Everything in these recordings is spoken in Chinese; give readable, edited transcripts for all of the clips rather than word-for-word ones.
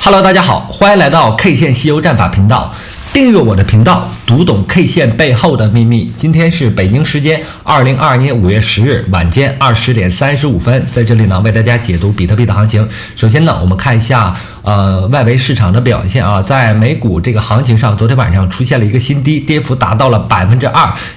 Hello， 大家好，欢迎来到 K 线西游战法频道，订阅我的频道，读懂 K 线背后的秘密。今天是北京时间2022年5月10日晚间20点35分，在这里呢为大家解读比特币的行情。首先呢，我们看一下外围市场的表现啊，在美股这个行情上，昨天晚上出现了一个新低，跌幅达到了2%，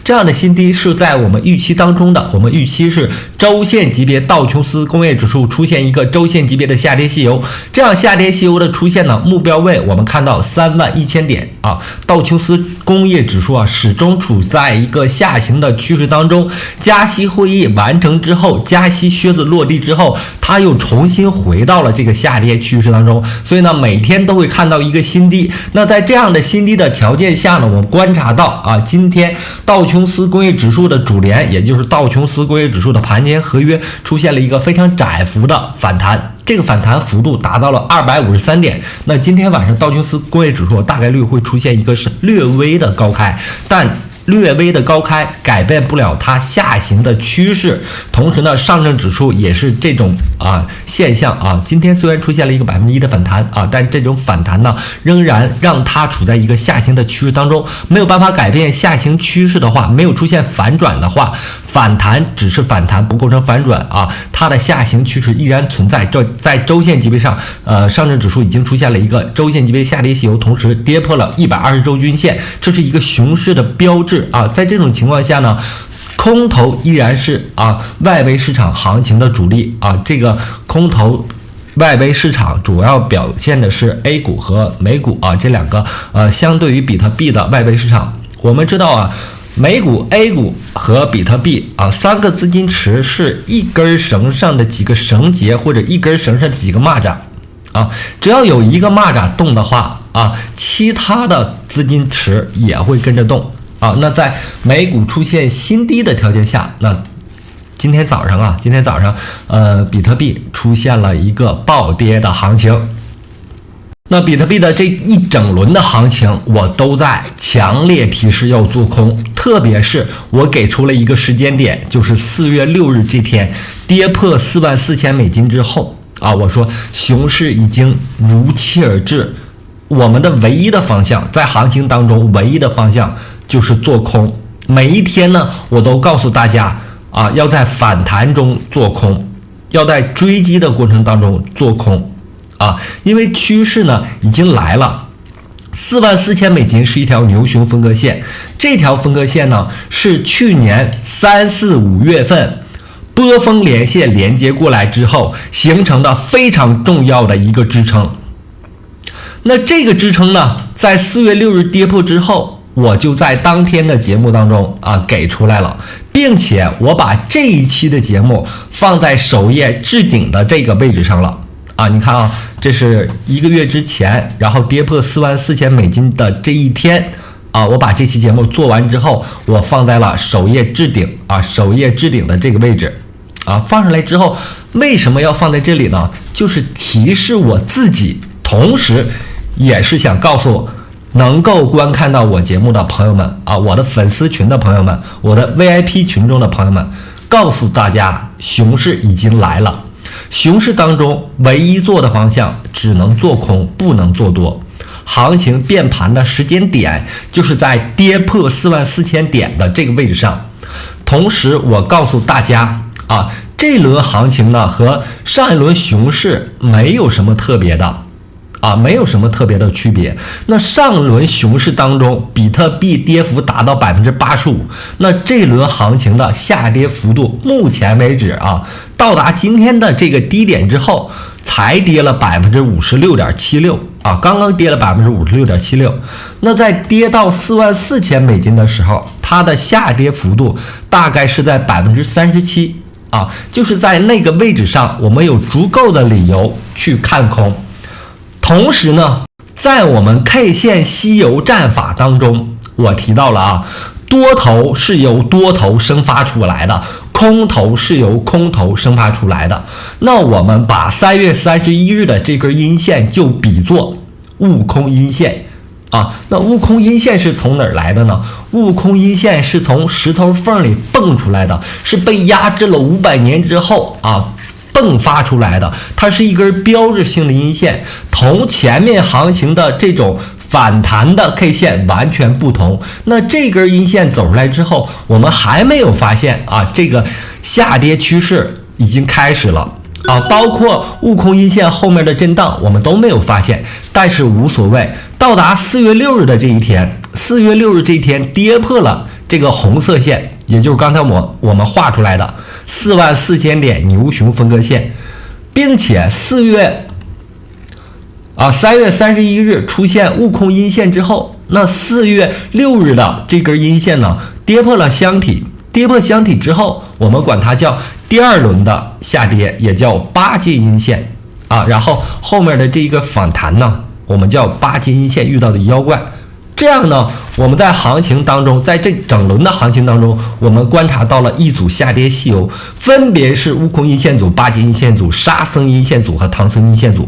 这样的新低是在我们预期当中的。我们预期是周线级别道琼斯工业指数出现一个周线级别的下跌西游，这样下跌西游的出现呢，目标位我们看到31000点啊，道琼斯工业指数啊始终处在一个下行的趋势当中。加息会议完成之后，加息靴子落地之后，它又重新回到了这个下跌趋势当中，所以呢每天都会看到一个新低。那在这样的新低的条件下呢，我们观察到啊，今天道琼斯工业指数的主联，也就是道琼斯工业指数的盘前合约出现了一个非常窄幅的反弹，这个反弹幅度达到了253点。那今天晚上道琼斯工业指数大概率会出现一个是略微的高开，但略微的高开改变不了它下行的趋势。同时呢，上证指数也是这种现象啊。今天虽然出现了一个1%的反弹啊，但这种反弹呢，仍然让它处在一个下行的趋势当中，没有办法改变下行趋势的话，没有出现反转的话，反弹只是反弹，不构成反转啊。它的下行趋势依然存在。这在周线级别上，上证指数已经出现了一个周线级别下跌西游，同时跌破了120周均线，这是一个熊市的标志啊。在这种情况下呢，空头依然是外围市场行情的主力啊。这个空头外围市场主要表现的是 A 股和美股啊，这两个相对于比特币的外围市场。我们知道啊，美股、A 股和比特币啊，三个资金池是一根绳上的几个绳结，或者一根绳上的几个蚂蚱啊。只要有一个蚂蚱动的话啊，其他的资金池也会跟着动啊。那在美股出现新低的条件下，那今天早上比特币出现了一个暴跌的行情。那比特币的这一整轮的行情，我都在强烈提示要做空，特别是我给出了一个时间点，就是4月6日这天跌破44000美金之后啊，我说熊市已经如期而至，我们的唯一的方向，在行情当中唯一的方向就是做空。每一天呢，我都告诉大家啊，要在反弹中做空，要在追击的过程当中做空啊，因为趋势呢已经来了。44000美金是一条牛熊分割线，这条分割线呢是去年3、4、5月份波峰连线连接过来之后形成的非常重要的一个支撑。那这个支撑呢，在4月6日跌破之后，我就在当天的节目当中给出来了，并且我把这一期的节目放在首页置顶的这个位置上了啊。你看啊，这是1个月之前，然后跌破44000美金的这一天啊，我把这期节目做完之后，我放在了首页置顶首页置顶的这个位置啊。放上来之后，为什么要放在这里呢？就是提示我自己，同时也是想告诉能够观看到我节目的朋友们啊，我的粉丝群的朋友们，我的 VIP 群中的朋友们，告诉大家熊市已经来了。熊市当中唯一做的方向只能做空，不能做多。行情变盘的时间点就是在跌破44000点的这个位置上。同时我告诉大家啊，这轮行情呢和上一轮熊市没有什么特别的没有什么特别的区别。那上轮熊市当中，比特币跌幅达到85%，那这轮行情的下跌幅度，目前为止到达今天的这个低点之后，才跌了56.76%刚刚跌了56.76%。那在跌到44000美金的时候，它的下跌幅度大概是在37%就是在那个位置上，我们有足够的理由去看空。同时呢，在我们 K 线西游战法当中，我提到了多头是由多头生发出来的，空头是由空头生发出来的。那我们把3月31日的这根阴线就比作悟空阴线那悟空阴线是从哪儿来的呢？悟空阴线是从石头缝里蹦出来的，是被压制了500年之后迸发出来的，它是一根标志性的阴线，同前面行情的这种反弹的 K 线完全不同。那这根阴线走出来之后，我们还没有发现这个下跌趋势已经开始了包括悟空阴线后面的震荡我们都没有发现，但是无所谓。到达4月6日的这一天，4月6日这一天跌破了这个红色线，也就是刚才我们画出来的44000点牛熊分割线，并且3月31日出现悟空阴线之后，那4月6日的这根阴线呢跌破了箱体，跌破箱体之后，我们管它叫第二轮的下跌，也叫八阶阴线然后后面的这一个反弹呢，我们叫八阶阴线遇到的妖怪。这样呢，我们在行情当中，在这整轮的行情当中，我们观察到了一组下跌细游，分别是悟空阴线组、八阶阴线组、沙僧阴线组和唐僧阴线组。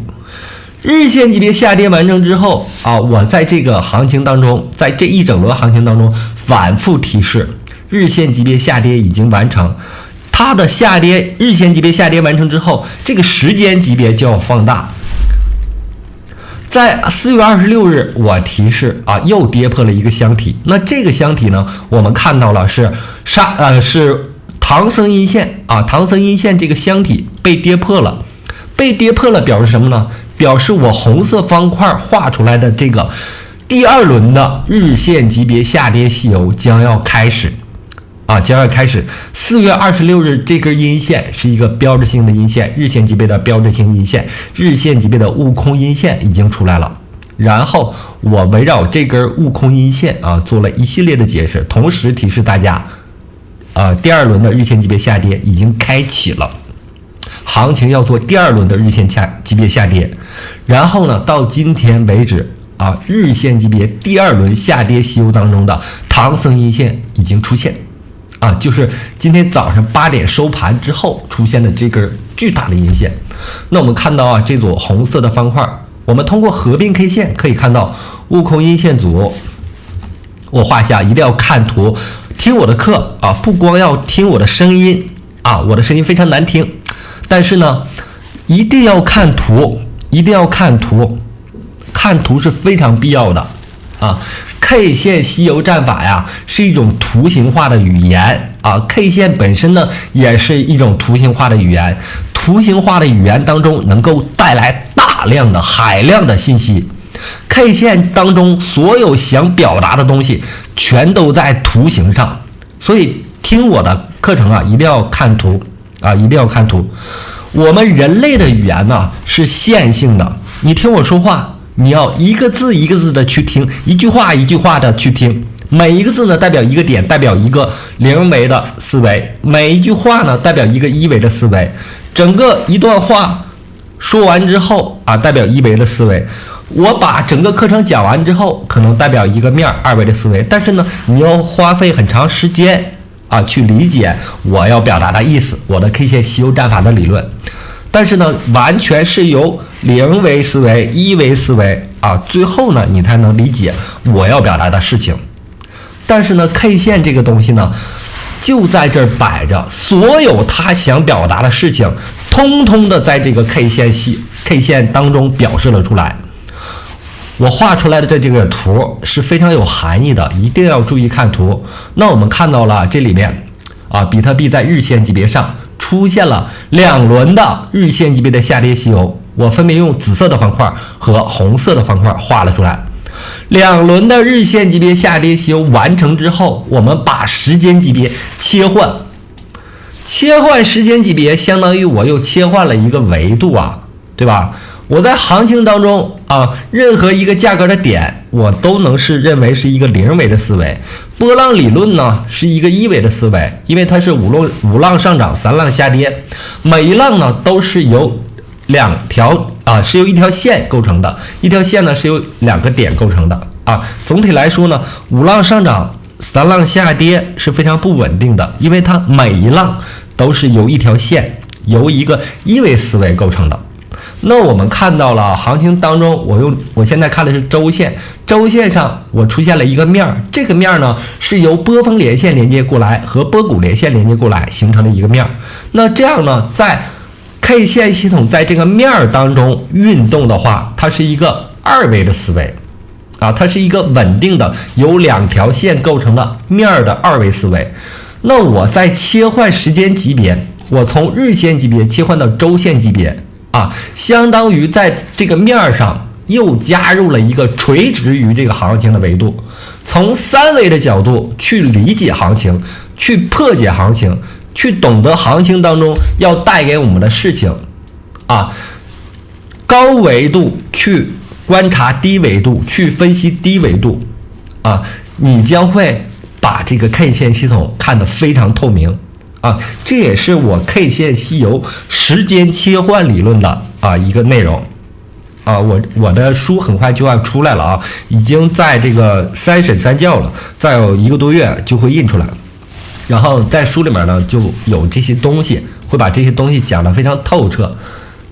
日线级别下跌完成之后我在这个行情当中，在这一整轮行情当中反复提示，日线级别下跌已经完成。它的下跌，日线级别下跌完成之后，这个时间级别就要放大。在4月26日，我提示又跌破了一个箱体。那这个箱体呢，我们看到了是唐僧阴线唐僧阴线这个箱体被跌破了，被跌破了表示什么呢？表示我红色方块画出来的这个第二轮的日线级别下跌细游将要开始将要开始。4月26日这根阴线是一个标志性的阴线，日线级别的标志性阴线，日线级别的悟空阴线已经出来了。然后我围绕这根悟空阴线做了一系列的解释，同时提示大家第二轮的日线级别下跌已经开启了，行情要做第二轮的日线级别下跌。然后呢，到今天为止日线级别第二轮下跌细游当中的唐僧阴线已经出现就是今天早上8点收盘之后出现的这根巨大的阴线。那我们看到这组红色的方块，我们通过合并 K 线可以看到悟空阴线组，我画下，一定要看图，听我的课不光要听我的声音我的声音非常难听，但是呢一定要看图，一定要看图，看图是非常必要的K 线吸油战法呀，是一种图形化的语言K 线本身呢，也是一种图形化的语言。图形化的语言当中，能够带来大量的海量的信息。K 线当中所有想表达的东西，全都在图形上。所以听我的课程一定要看图一定要看图。我们人类的语言呢是线性的，你听我说话，你要一个字一个字的去听，一句话一句话的去听，每一个字呢代表一个点，代表一个0维的思维，每一句话呢代表一个1维的思维，整个一段话说完之后代表1维的思维。我把整个课程讲完之后，可能代表一个面2维的思维，但是呢你要花费很长时间去理解我要表达的意思，我的 K 线吸油战法的理论。但是呢，完全是由0维思维、1维思维最后呢，你才能理解我要表达的事情。但是呢 ，K 线这个东西呢，就在这儿摆着，所有他想表达的事情，通通的在这个 K 线当中表示了出来。我画出来的这个图是非常有含义的，一定要注意看图。那我们看到了这里面比特币在日线级别上出现了2轮的日线级别的下跌细游，我分别用紫色的方块和红色的方块画了出来。2轮的日线级别下跌细游完成之后，我们把时间级别切换时间级别，相当于我又切换了一个维度对吧？我在行情当中任何一个价格的点，我都能认为是一个0维的思维。波浪理论呢是一个1维的思维，因为它是五浪上涨3浪下跌，每一浪呢都是由是由一条线构成的，一条线呢是由2个点构成的总体来说呢，5浪上涨3浪下跌是非常不稳定的，因为它每一浪都是由一条线，由一个1维思维构成的。那我们看到了行情当中，我现在看的是周线，周线上我出现了一个面，这个面呢是由波峰连线连接过来和波谷连线连接过来形成的一个面。那这样呢，在 K 线系统在这个面儿当中运动的话，它是一个二维的思维啊，它是一个稳定的由两条线构成的面儿的二维思维。那我在切换时间级别，我从日线级别切换到周线级别啊，相当于在这个面儿上又加入了一个垂直于这个行情的维度，从三维的角度去理解行情，去破解行情，去懂得行情当中要带给我们的事情啊，高维度去观察低维度，去分析低维度啊，你将会把这个 K 线系统看得非常透明啊，这也是我 K 线西游时间切换理论的一个内容啊。我的书很快就要出来了啊，已经在这个三审三校了，再有1个多月就会印出来。然后在书里面呢就有这些东西，会把这些东西讲得非常透彻。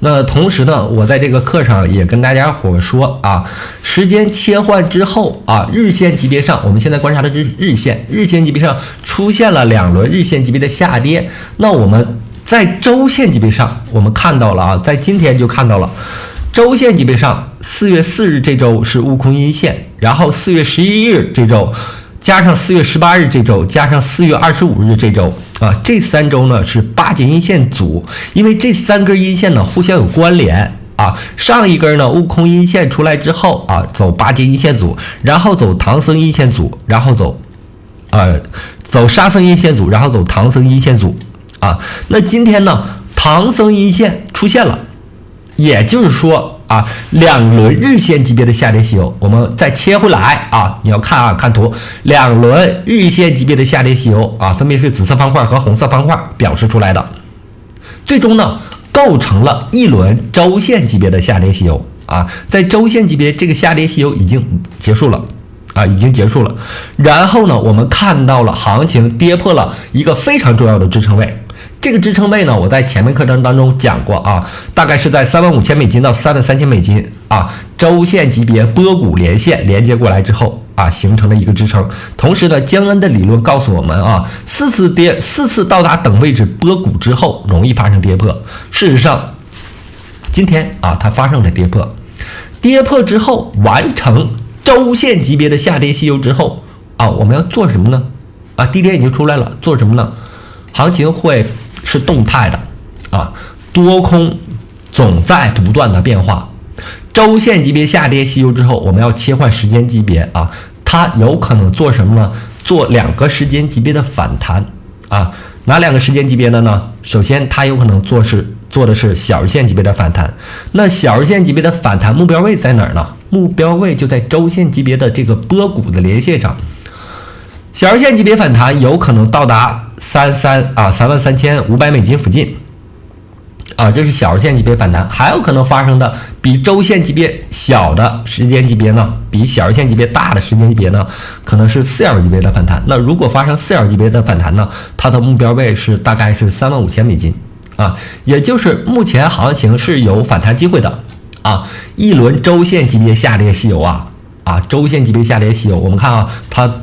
那同时呢，我在这个课上也跟大家伙说啊，时间切换之后啊，日线级别上，我们现在观察的是日线级别上出现了2轮日线级别的下跌。那我们在周线级别上，我们看到了啊，在今天就看到了周线级别上，4月4日这周是悟空阴线，然后4月11日这周加上4月18日这周，加上4月25日这周啊，这3周呢是8节阴线组，因为这3根阴线呢互相有关联啊。上一根呢悟空阴线出来之后啊，走8节阴线组，然后走唐僧阴线组，然后走沙僧阴线组，然后走唐僧阴线组啊。那今天呢唐僧阴线出现了，也就是说啊，2轮日线级别的下跌西游，我们再切回来啊，你要看啊，看图，2轮日线级别的下跌西游啊，分别是紫色方块和红色方块表示出来的，最终呢构成了1轮周线级别的下跌西游啊，在周线级别这个下跌西游已经结束了啊，已经结束了。然后呢，我们看到了行情跌破了一个非常重要的支撑位。这个支撑位呢，我在前面课程当中讲过啊，大概是在$35,000美金到$33,000美金啊，周线级别波谷连线连接过来之后啊，形成了一个支撑。同时呢，江恩的理论告诉我们啊，4次到达等位置波谷之后容易发生跌破。事实上，今天啊，它发生了跌破。跌破之后完成周线级别的下跌西游之后啊，我们要做什么呢？啊，低点已经出来了，做什么呢？行情会是动态的啊，多空总在不断的变化。周线级别下跌西游之后，我们要切换时间级别啊，它有可能做什么呢？做2个时间级别的反弹啊。哪2个时间级别的呢？首先，它有可能做的是小日线级别的反弹。那小日线级别的反弹目标位在哪儿呢？目标位就在周线级别的这个波谷的连线上。小日线级别反弹有可能到达$33,500美金附近啊，这是小日线级别反弹。还有可能发生的比周线级别小的时间级别呢，比小日线级别大的时间级别呢，可能是4小级别的反弹。那如果发生4小级别的反弹呢，它的目标位是大概是$35,000美金啊，也就是目前行情是有反弹机会的啊。1轮周线级别下跌西游周线级别下跌西游，我们看啊，它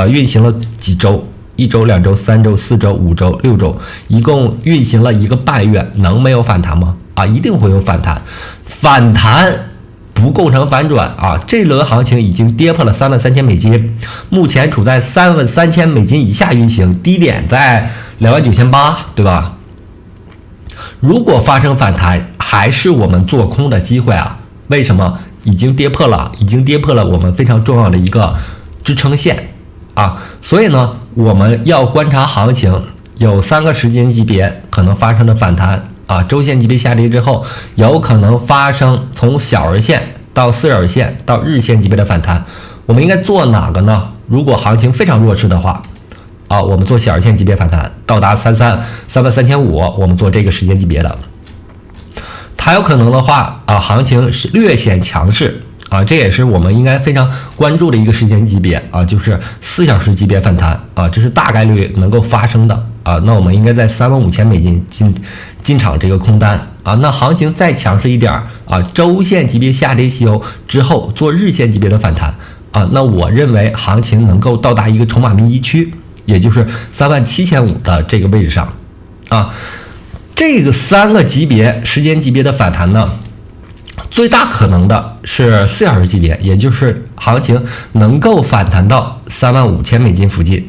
运行了几周？1周、2周、3周、4周、5周、6周，一共运行了1个半月，能没有反弹吗？啊，一定会有反弹。反弹不构成反转啊！这轮行情已经跌破了33,000美金，目前处在33,000美金以下运行，低点在29,800，对吧？如果发生反弹，还是我们做空的机会啊？为什么？已经跌破了我们非常重要的一个支撑线啊！所以呢，我们要观察行情，有3个时间级别可能发生的反弹啊，周线级别下跌之后，有可能发生从小日线到4日线到日线级别的反弹。我们应该做哪个呢？如果行情非常弱势的话啊，我们做小日线级别反弹，到达33,500，我们做这个时间级别的。还有可能的话啊，行情是略显强势啊，这也是我们应该非常关注的一个时间级别啊，就是4小时级别反弹啊，这是大概率能够发生的啊。那我们应该在35,000美金进场这个空单啊。那行情再强势一点啊，周线级别下跌西游之后做日线级别的反弹啊，那我认为行情能够到达一个筹码密集区，也就是37,500的这个位置上啊。这个3个级别时间级别的反弹呢，最大可能的是4小时级别，也就是行情能够反弹到35000美金附近。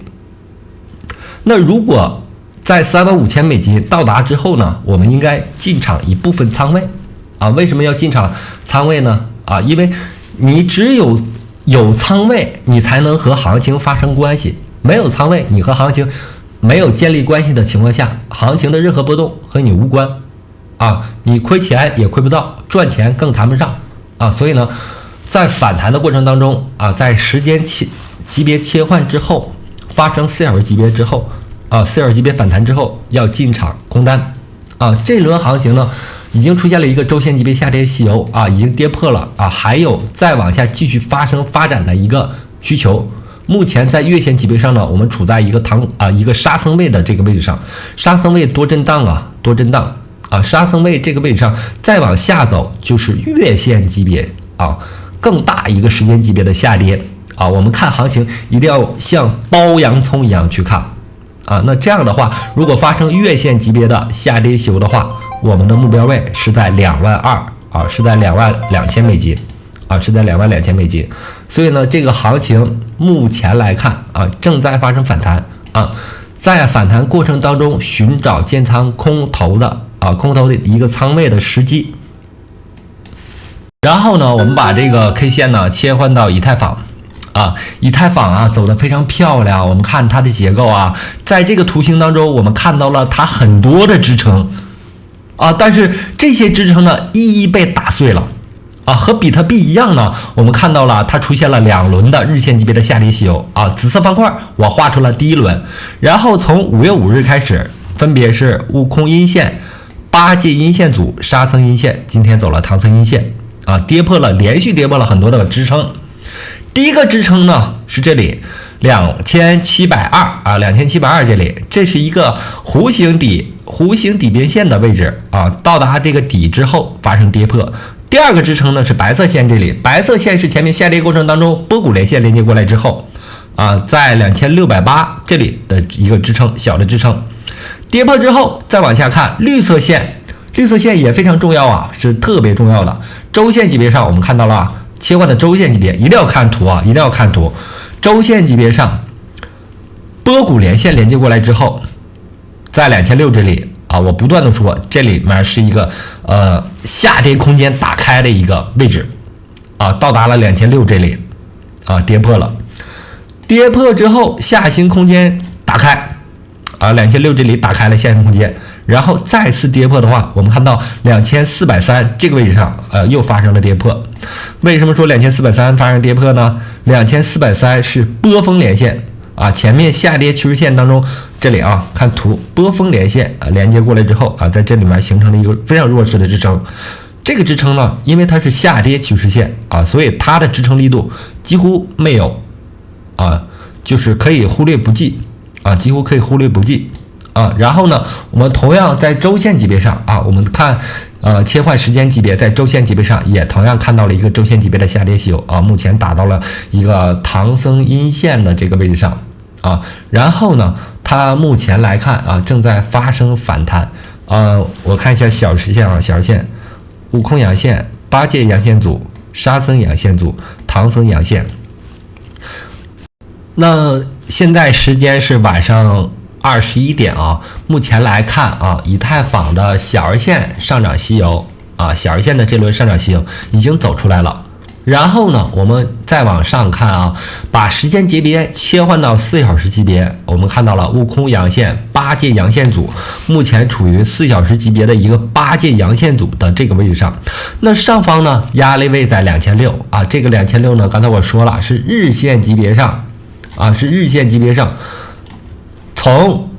那如果在35000美金到达之后呢，我们应该进场一部分仓位啊。为什么要进场仓位呢？啊，因为你只有仓位，你才能和行情发生关系。没有仓位，你和行情没有建立关系的情况下，行情的任何波动和你无关啊，你亏钱也亏不到，赚钱更谈不上啊。所以呢，在反弹的过程当中啊，在时间级别切换之后，发生4小时级别之后啊，4小时级别反弹之后要进场空单啊。这轮行情呢，已经出现了一个周线级别下跌吸油啊，已经跌破了啊，还有再往下继续发展的一个需求。目前在月线级别上呢，我们处在一个杀僧位的这个位置上，杀僧位多震荡啊，杀僧位这个位置上再往下走就是月线级别啊，更大一个时间级别的下跌啊。我们看行情一定要像剥洋葱一样去看啊。那这样的话，如果发生月线级别的下跌吸油的话，我们的目标位是在22000啊，是在22000美金啊，是在22000美金。所以呢，这个行情目前来看啊，正在发生反弹啊，在反弹过程当中寻找建仓空头的一个仓位的时机。然后呢，我们把这个 K 线呢切换到以太坊啊，以太坊啊走得非常漂亮。我们看它的结构啊，在这个图形当中，我们看到了它很多的支撑啊，但是这些支撑呢一一被打碎了。啊，和比特币一样呢，我们看到了它出现了2轮的日线级别的下跌吸油啊。紫色方块我画出了第1轮，然后从5月5日开始，分别是悟空阴线、8戒阴线组、沙僧阴线，今天走了唐僧阴线啊，连续跌破了很多的支撑。第一个支撑呢是这里2720啊，2720这里，这是一个弧形底边线的位置啊，到达这个底之后发生跌破。第二个支撑呢是白色线，这里白色线是前面下跌过程当中波谷连线连接过来之后啊，在2680这里的一个支撑，小的支撑，跌破之后再往下看绿色线也非常重要啊，是特别重要的。周线级别上我们看到了切换的周线级别，一定要看图啊，一定要看图。周线级别上波谷连线连接过来之后，在2600这里啊，我不断的说，这里面是一个下跌空间打开的一个位置啊，到达了2600这里啊，跌破了，跌破之后下行空间打开啊，2600这里打开了下行空间，然后再次跌破的话，我们看到2430这个位置上又发生了跌破。为什么说2430发生跌破呢？2430是波峰连线啊，前面下跌趋势线当中，这里啊看图，波峰连线啊连接过来之后啊，在这里面形成了一个非常弱势的支撑。这个支撑呢，因为它是下跌趋势线啊，所以它的支撑力度几乎没有啊，就是可以忽略不计啊，几乎可以忽略不计啊。然后呢，我们同样在周线级别上啊，我们看切换时间级别，在周线级别上也同样看到了一个周线级别的下跌吸油啊，目前打到了一个唐僧阴线的这个位置上啊。然后呢，它目前来看啊，正在发生反弹我看一下小时线啊，小时线，悟空阳线、8戒阳线组、沙僧阳线组、唐僧阳线。那现在时间是晚上21点啊，目前来看啊，以太坊的小日线上涨吸油啊，小日线的这轮上涨吸油已经走出来了。然后呢，我们再往上看啊，把时间级别切换到4小时级别，我们看到了悟空阳线、8戒阳线组目前处于4小时级别的一个8戒阳线组的这个位置上。那上方呢，压力位在2600啊，这个2600呢，刚才我说了是日线级别上啊，是日线级别上。从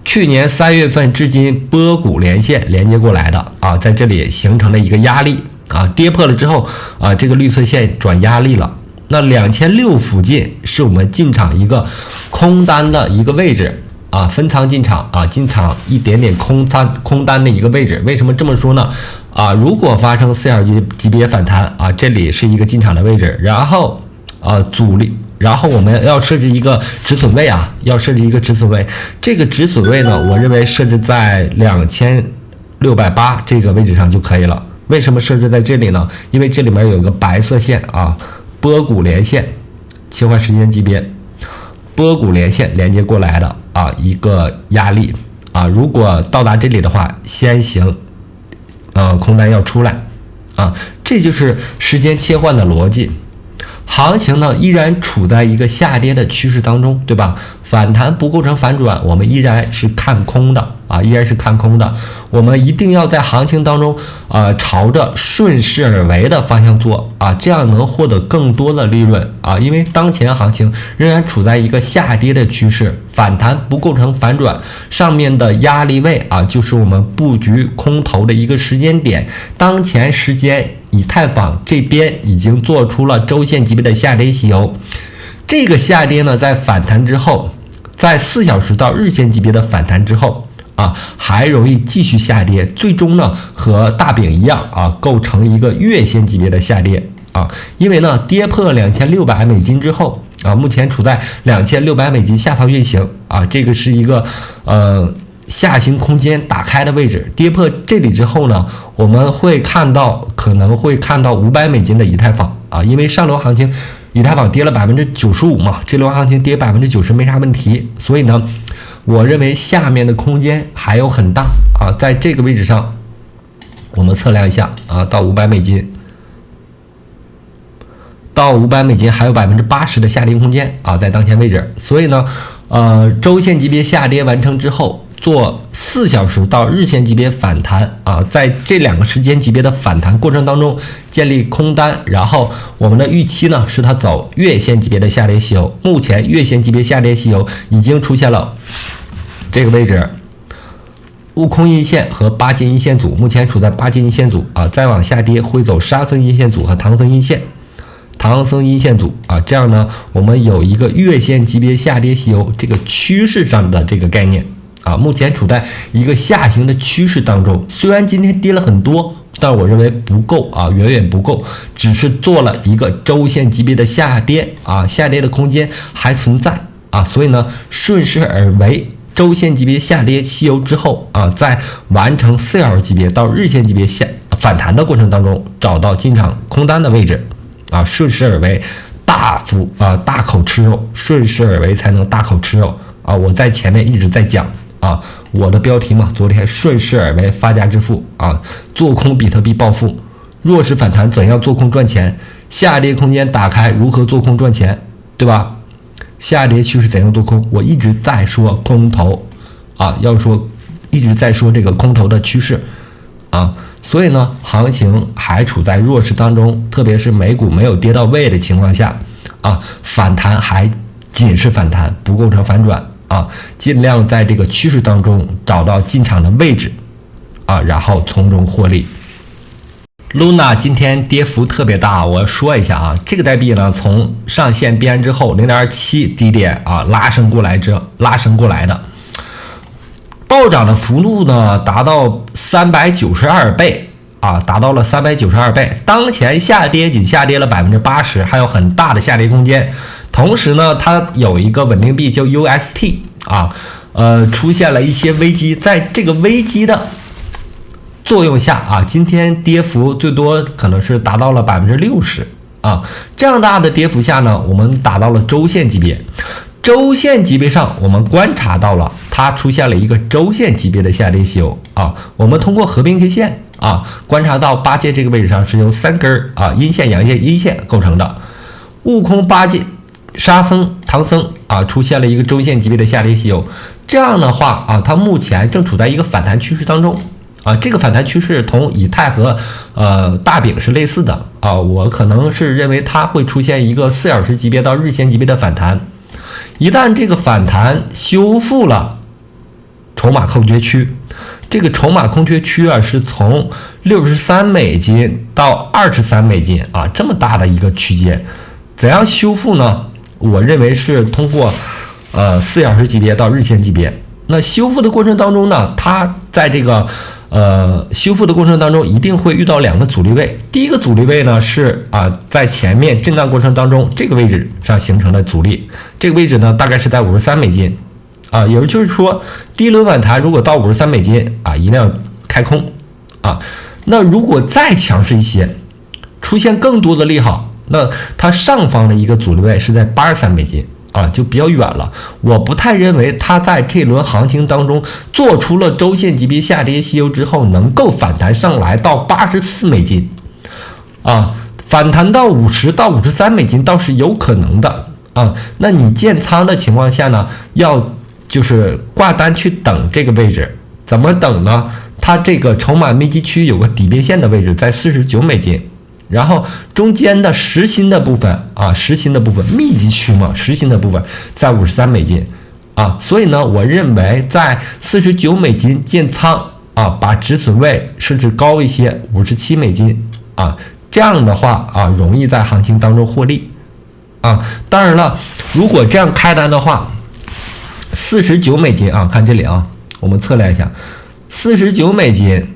去年3月份至今波谷连线连接过来的啊，在这里形成了一个压力啊，跌破了之后啊，这个绿色线转压力了。那2600附近是我们进场一个空单的一个位置啊，分仓进场啊，进场一点点空单的一个位置。为什么这么说呢？啊，如果发生4小时级别反弹啊，这里是一个进场的位置，然后阻力。然后我们要设置一个止损位啊，这个止损位呢，我认为设置在680这个位置上就可以了。为什么设置在这里呢？因为这里面有一个白色线啊，波谷连线，切换时间级别，波谷连线连接过来的啊一个压力啊，如果到达这里的话，先行空单要出来啊，这就是时间切换的逻辑。行情呢依然处在一个下跌的趋势当中，对吧？反弹不构成反转，我们依然是看空的啊，依然是看空的。我们一定要在行情当中朝着顺势而为的方向做啊，这样能获得更多的利润啊。因为当前行情仍然处在一个下跌的趋势，反弹不构成反转，上面的压力位啊，就是我们布局空头的一个时间点。当前时间，以太坊这边已经做出了周线级别的下跌洗筹，这个下跌呢，在反弹之后，在4小时到日线级别的反弹之后啊，还容易继续下跌，最终呢和大饼一样啊，构成一个月线级别的下跌啊。因为呢跌破2600美金之后啊，目前处在2600美金下方运行啊，这个是一个下行空间打开的位置。跌破这里之后呢，我们可能会看到500美金的以太坊啊，因为上轮行情以太坊跌了95%嘛，这轮行情跌90%没啥问题，所以呢，我认为下面的空间还有很大啊，在这个位置上，我们测量一下啊，到500美金。到500美金还有80%的下跌空间啊，在当前位置。所以呢，周线级别下跌完成之后，做4小时到日线级别反弹啊，在这2个时间级别的反弹过程当中建立空单，然后我们的预期呢是它走月线级别的下跌洗筹。目前月线级别下跌洗筹已经出现了这个位置，悟空阴线和8金阴线组，目前处在8金阴线组啊，再往下跌会走沙僧阴线组和唐僧阴线。唐僧阴线组啊，这样呢，我们有一个月线级别下跌洗筹这个趋势上的这个概念啊，目前处在一个下行的趋势当中。虽然今天跌了很多，但我认为不够啊，远远不够，只是做了一个周线级别的下跌啊，下跌的空间还存在啊，所以呢，顺势而为。周线级别下跌洗筹之后啊，在完成4小时级别到日线级别反弹的过程当中，找到进场空单的位置。啊，顺势而为，大口吃肉，顺势而为才能大口吃肉啊！我在前面一直在讲啊，我的标题嘛，昨天顺势而为发家致富啊，做空比特币暴富，弱势反弹怎样做空赚钱？下跌空间打开如何做空赚钱？对吧？下跌趋势怎样做空？我一直在说空头啊，一直在说这个空头的趋势啊。所以呢，行情还处在弱势当中，特别是美股没有跌到位的情况下啊，反弹还仅是反弹，不构成反转啊，尽量在这个趋势当中找到进场的位置啊，然后从中获利。Luna 今天跌幅特别大，我说一下啊，这个代币呢，从上线边之后 0.7 低点啊拉升过来的。暴涨的幅度呢，达到392倍啊，达到了392倍。当前下跌仅下跌了80%，还有很大的下跌空间。同时呢，它有一个稳定币叫 UST 啊，出现了一些危机，在这个危机的作用下啊，今天跌幅最多可能是达到了60%啊。这样大的跌幅下呢，我们达到了周线级别。周线级别上，我们观察到了它出现了一个周线级别的下跌洗筹啊。我们通过合并 K 线啊，观察到8阶这个位置上是由3根啊阴线、阳线、阴线构成的。悟空8阶、沙僧、唐僧啊，出现了一个周线级别的下跌洗筹。这样的话啊，它目前正处在一个反弹趋势当中啊。这个反弹趋势同以太和大饼是类似的啊。我可能是认为它会出现一个4小时级别到日线级别的反弹。一旦这个反弹修复了筹码空缺区，这个筹码空缺区啊是从63美金到23美金啊，这么大的一个区间，怎样修复呢？我认为是通过4小时级别到日线级别。那修复的过程当中呢，它在这个修复的过程当中一定会遇到2个阻力位。第一个阻力位呢是在前面震荡过程当中这个位置上形成的阻力，这个位置呢大概是在53美金啊，也就是说第一轮反弹如果到53美金啊，一定要开空啊。那如果再强势一些，出现更多的利好，那它上方的一个阻力位是在83美金啊，就比较远了。我不太认为它在这轮行情当中做出了周线级别下跌吸筹之后，能够反弹上来到84美金啊，反弹到50到53美金倒是有可能的啊。那你建仓的情况下呢，要就是挂单去等这个位置，怎么等呢？它这个筹码密集区有个底边线的位置在49美金，然后中间的实心的部分啊，实心的部分密集区嘛，实心的部分在53美金啊，所以呢，我认为在49美金建仓啊，把止损位甚至高一些57美金啊，这样的话啊，容易在行情当中获利啊。当然了，如果这样开单的话，49美金啊，看这里啊，我们测量一下，49美金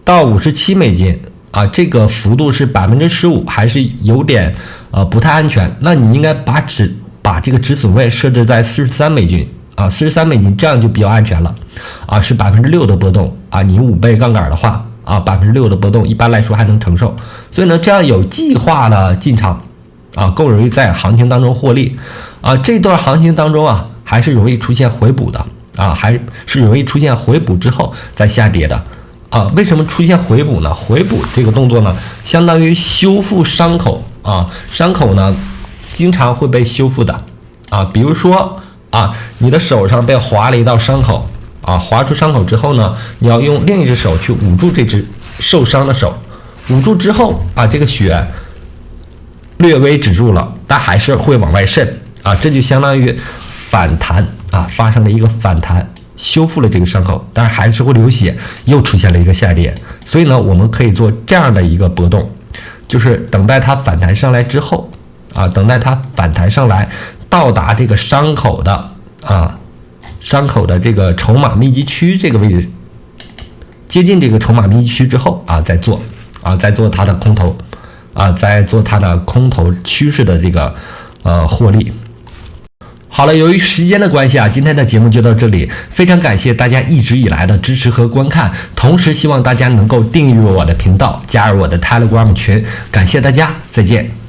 到57美金啊，这个幅度是15%，还是有点不太安全。那你应该把这个止损位设置在43美金啊，43美金，这样就比较安全了啊，是6%的波动啊。你5倍杠杆的话啊，6%的波动一般来说还能承受，所以呢，这样有计划的进场啊，更容易在行情当中获利啊。这段行情当中啊，还是容易出现回补的啊，还是容易出现回补之后再下跌的啊。为什么出现回补呢？回补这个动作呢，相当于修复伤口啊，伤口呢经常会被修复的啊。比如说啊，你的手上被划了一道伤口啊，划出伤口之后呢，你要用另一只手去捂住这只受伤的手，捂住之后啊，这个血略微止住了，但还是会往外渗啊，这就相当于反弹啊，发生了一个反弹，修复了这个伤口，但是还是会流血，又出现了一个下跌。所以呢，我们可以做这样的一个波动，就是等待它反弹上来之后啊，等待它反弹上来到达这个伤口的这个筹码密集区这个位置，接近这个筹码密集区之后啊，再做它的空头啊，再做它的空头趋势的这个获利。好了，由于时间的关系啊，今天的节目就到这里，非常感谢大家一直以来的支持和观看，同时希望大家能够订阅我的频道，加入我的 Telegram 群，感谢大家，再见。